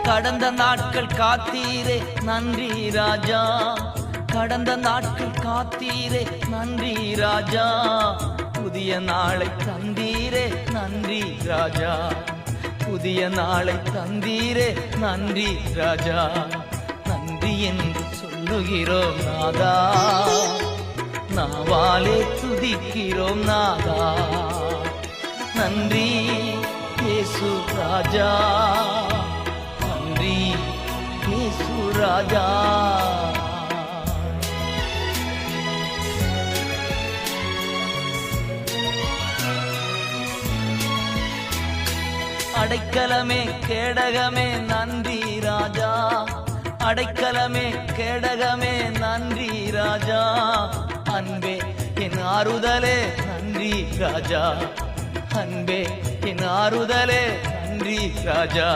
கடந்த நாட்கள் காத்தீரே நன்றி ராஜா, கடந்த நாட்கள் காத்தீரே நன்றி ராஜா, புதிய நாளை தந்தீரே நன்றி ராஜா, புதிய நாளை தந்தீரே நன்றி ராஜா. நன்றி என்று சொல்லுகிறோம் நாதா, நாவாலே துதிக்கிறோம் நாதா. நன்றி இயேசு ராஜா, நன்றி இயேசு ராஜா. அடைக்கலமே கேடகமே நன்றி ராஜா, அடைக்கலமே கேடகமே நன்றி ராஜா, அன்பே என் ஆறுதலே நன்றி ராஜா, அன்பே என் ஆறுதலே நன்றி ராஜா.